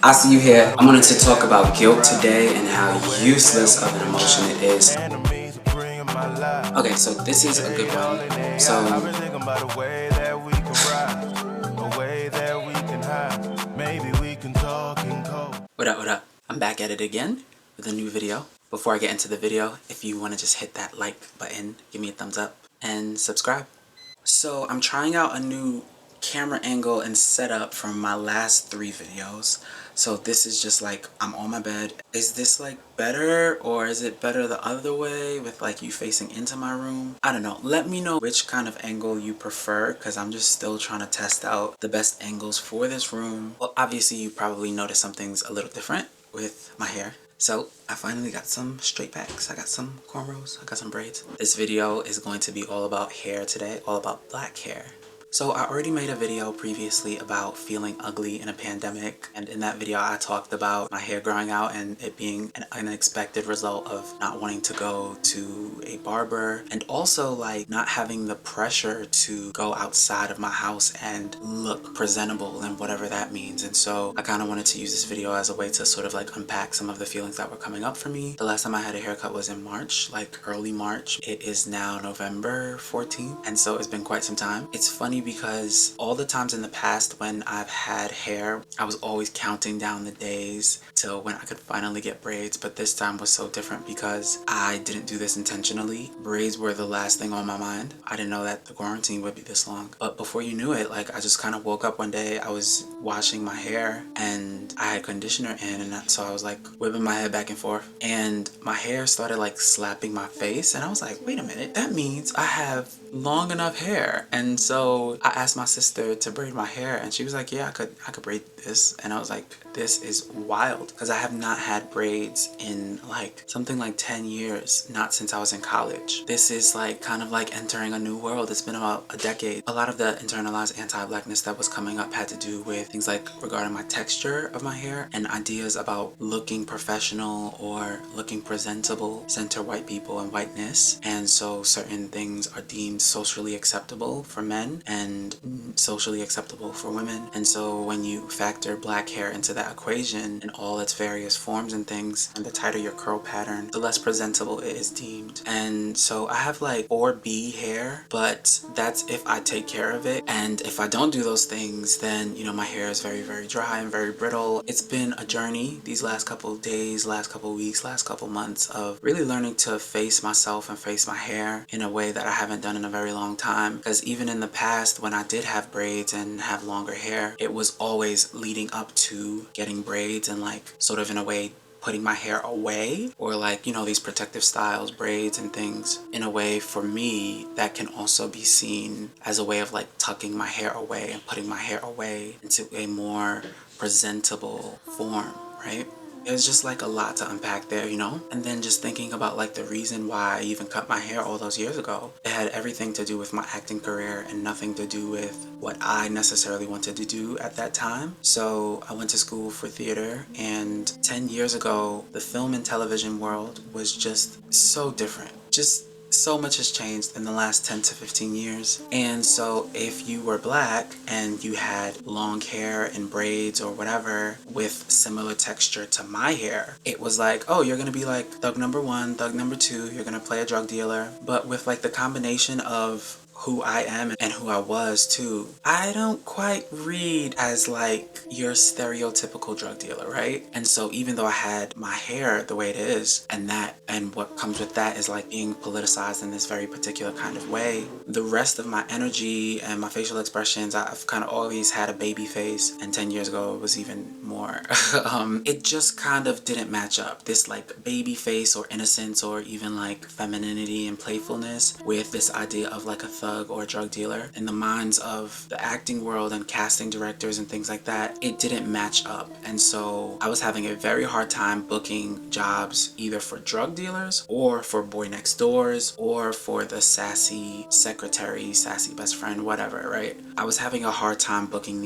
I see you here. I wanted to talk about guilt today and how useless of an emotion it is. Okay, so this is a good one. So, what up? I'm back at it again with a new video. Before I get into the video, if you want to just hit that like button, give me a thumbs up, and subscribe. So I'm trying out a new camera angle and setup from my last 3 videos. So this is just like, I'm on my bed. Is this like better, or is it better the other way with like you facing into my room? I don't know. Let me know which kind of angle you prefer, because I'm just still trying to test out the best angles for this room. Well, obviously you probably noticed something's a little different with my hair. So I finally got some straight backs. I got some cornrows. I got some braids. This video is going to be all about hair today, all about black hair. So I already made a video previously about feeling ugly in a pandemic, and in that video I talked about my hair growing out and it being an unexpected result of not wanting to go to a barber, and also like not having the pressure to go outside of my house and look presentable and whatever that means. And so I kind of wanted to use this video as a way to sort of like unpack some of the feelings that were coming up for me. The last time I had a haircut was in March, like early March. It is now November 14th, and so it's been quite some time. It's funny because all the times in the past when I've had hair, I was always counting down the days till when I could finally get braids, but this time was so different because I didn't do this intentionally. Braids were the last thing on my mind. I didn't know that the quarantine would be this long, but before you knew it, like I just kind of woke up one day, I was washing my hair and I had conditioner in, and so I was like whipping my head back and forth, and my hair started like slapping my face, and I was like, wait a minute, that means I have long enough hair. And so I asked my sister to braid my hair, and she was like, yeah, I could braid this. And I was like, this is wild, because I have not had braids in like something like 10 years, not since I was in college. This is like kind of like entering a new world. It's been about a decade. A lot of the internalized anti-Blackness that was coming up had to do with things like regarding my texture of my hair and ideas about looking professional or looking presentable center white people and whiteness. And so certain things are deemed socially acceptable for men and socially acceptable for women. And so when you factor black hair into that equation in all its various forms and things, and the tighter your curl pattern, the less presentable it is deemed. And so I have like 4B hair, but that's if I take care of it. And if I don't do those things, then you know my hair is very, very dry and very brittle. It's been a journey these last couple of days, last couple of weeks, last couple of months of really learning to face myself and face my hair in a way that I haven't done in a very long time. Because even in the past, when I did have braids and have longer hair, it was always leading up to getting braids and like sort of in a way putting my hair away, or like, you know, these protective styles, braids and things, in a way for me that can also be seen as a way of like tucking my hair away and putting my hair away into a more presentable form, right? It was just like a lot to unpack there, you know? And then just thinking about like the reason why I even cut my hair all those years ago. It had everything to do with my acting career and nothing to do with what I necessarily wanted to do at that time. So I went to school for theater, and 10 years ago, the film and television world was just so different. Just so much has changed in the last 10 to 15 years. And so if you were black and you had long hair and braids or whatever with similar texture to my hair, it was like, oh, you're gonna be like thug number 1, thug number 2, you're gonna play a drug dealer. But with like the combination of who I am and who I was too, I don't quite read as like your stereotypical drug dealer, right? And so even though I had my hair the way it is, and what comes with that is like being politicized in this very particular kind of way, the rest of my energy and my facial expressions, I've kind of always had a baby face, and 10 years ago it was even more. It just kind of didn't match up, this like baby face or innocence or even like femininity and playfulness with this idea of like a thug or a drug dealer. In the minds of the acting world and casting directors and things like that, it didn't match up. And so I was having a very hard time booking jobs either for drug dealers or for boy next doors or for the sassy secretary, sassy best friend, whatever, right? I was having a hard time booking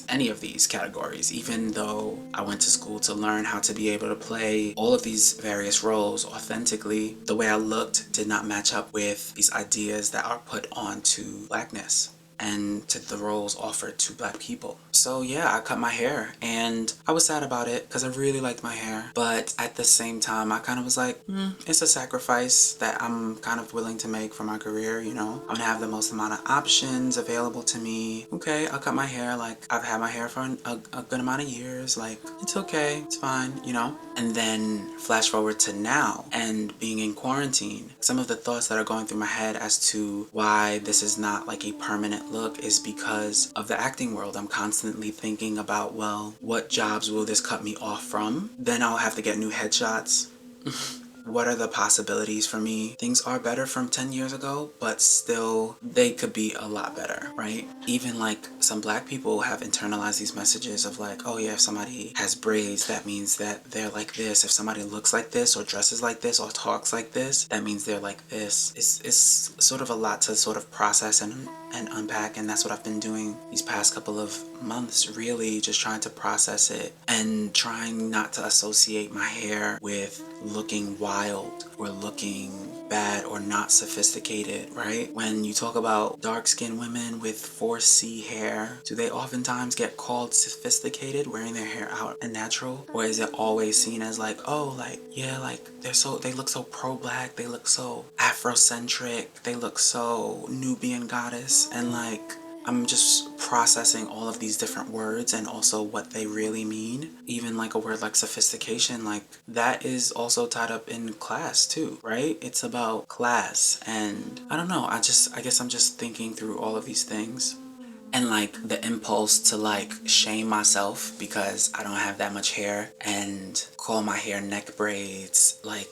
any of these categories, even though I went to school to learn how to be able to play all of these various roles authentically. The way I looked did not match up with these ideas that are put onto blackness. and to the roles offered to Black people. So yeah, I cut my hair, and I was sad about it because I really liked my hair. But at the same time, I kind of was like, it's a sacrifice that I'm kind of willing to make for my career, you know? I'm gonna have the most amount of options available to me. Okay, I'll cut my hair. Like, I've had my hair for a good amount of years. Like, it's okay, it's fine, you know? And then flash forward to now and being in quarantine. Some of the thoughts that are going through my head as to why this is not like a permanent look is because of the acting world. I'm constantly thinking about, well, what jobs will this cut me off from? Then I'll have to get new headshots. What are the possibilities for me? Things are better from 10 years ago, but still they could be a lot better, right? Even like some Black people have internalized these messages of like, oh yeah, if somebody has braids, that means that they're like this. If somebody looks like this or dresses like this or talks like this, that means they're like this. It's sort of a lot to sort of process and unpack, and that's what I've been doing these past couple of months, really just trying to process it and trying not to associate my hair with looking wild or looking bad or not sophisticated, right? When you talk about dark-skinned women with 4C hair, do they oftentimes get called sophisticated, wearing their hair out and natural? Or is it always seen as like, oh, like, yeah, like they look so pro-Black, they look so Afrocentric, they look so Nubian goddess, and like, I'm just processing all of these different words and also what they really mean. Even like a word like sophistication, like that is also tied up in class too, right? It's about class, and I don't know, I guess I'm just thinking through all of these things. And like the impulse to like shame myself because I don't have that much hair and call my hair neck braids, like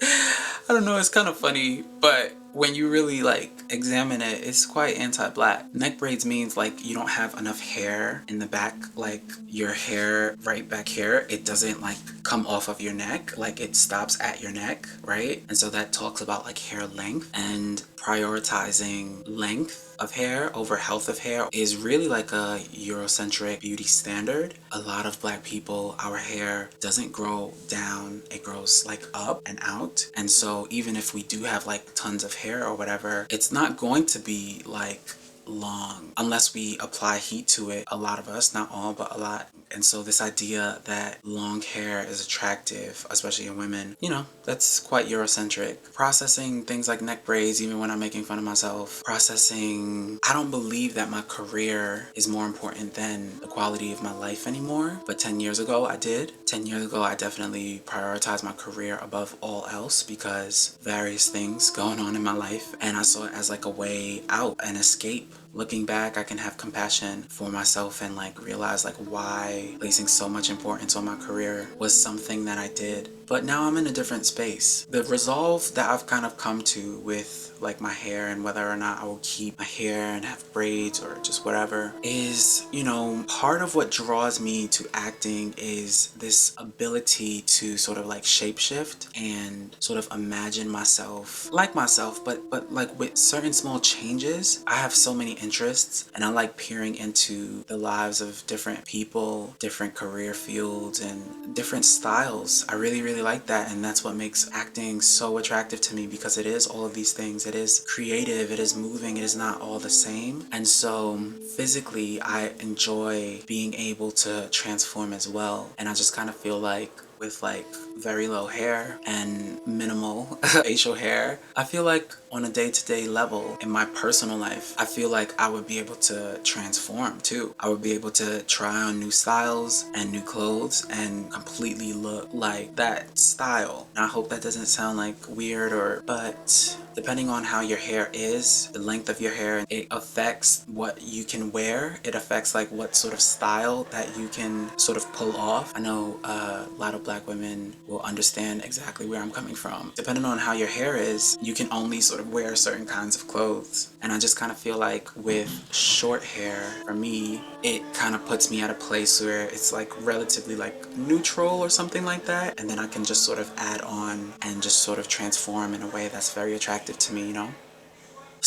I don't know, it's kind of funny, but when you really like examine it, it's quite anti-Black. Neck braids means like you don't have enough hair in the back, like your hair right back here, it doesn't like come off of your neck, like it stops at your neck, right? And so that talks about like hair length, and prioritizing length of hair over health of hair is really like a Eurocentric beauty standard. A lot of Black people, our hair doesn't grow down, it grows like up and out. And so even if we do have like tons of hair or whatever, it's not going to be like long unless we apply heat to it. A lot of us, not all, but a lot. And so this idea that long hair is attractive, especially in women, you know, that's quite Eurocentric. Processing things like neck braids, even when I'm making fun of myself. Processing, I don't believe that my career is more important than the quality of my life anymore. But 10 years ago, I did. 10 years ago, I definitely prioritized my career above all else because various things going on in my life. And I saw it as like a way out, an escape. Looking back, I can have compassion for myself and like realize like why placing so much importance on my career was something that I did. But now I'm in a different space. The resolve that I've kind of come to with like my hair and whether or not I will keep my hair and have braids or just whatever is, you know, part of what draws me to acting is this ability to sort of like shapeshift and sort of imagine myself like myself, but like with certain small changes. I have so many interests and I like peering into the lives of different people, different career fields, and different styles. I really like that, and that's what makes acting so attractive to me because it is all of these things. It is creative, it is moving, it is not all the same. And so physically I enjoy being able to transform as well, and I just kind of feel like with like very low hair and minimal facial hair, I feel like on a day-to-day level in my personal life, I feel like I would be able to transform too. I would be able to try on new styles and new clothes and completely look like that style. And I hope that doesn't sound like weird but depending on how your hair is, the length of your hair, it affects what you can wear. It affects like what sort of style that you can sort of pull off. I know a lot of Black women will understand exactly where I'm coming from. Depending on how your hair is, you can only sort of wear certain kinds of clothes. And I just kind of feel like with short hair, for me, it kind of puts me at a place where it's like relatively like neutral or something like that. And then I can just sort of add on and just sort of transform in a way that's very attractive to me, you know?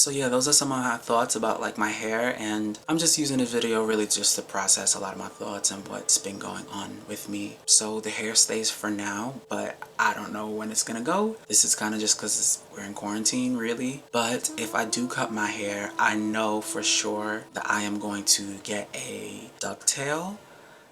So yeah, those are some of my thoughts about like my hair, and I'm just using this video really just to process a lot of my thoughts and what's been going on with me. So the hair stays for now, but I don't know when it's gonna go. This is kind of just because we're in quarantine really. But if I do cut my hair, I know for sure that I am going to get a ducktail.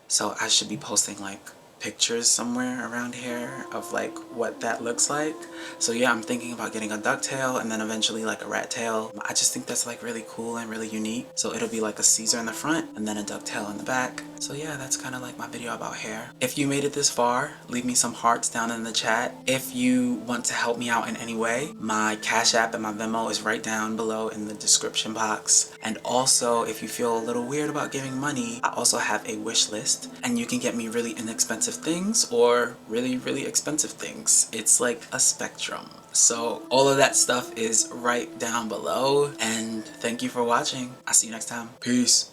So I should be posting like pictures somewhere around here of like what that looks like. So yeah, I'm thinking about getting a ducktail and then eventually like a rat tail. I just think that's like really cool and really unique. So it'll be like a Caesar in the front and then a ducktail in the back. So yeah, that's kind of like my video about hair. If you made it this far, leave me some hearts down in the chat. If you want to help me out in any way, my Cash App and my Venmo is right down below in the description box. And also, if you feel a little weird about giving money, I also have a wish list, and you can get me really inexpensive things or really expensive things. It's like a spectrum. So all of that stuff is right down below, and thank you for watching. I'll see you next time. Peace.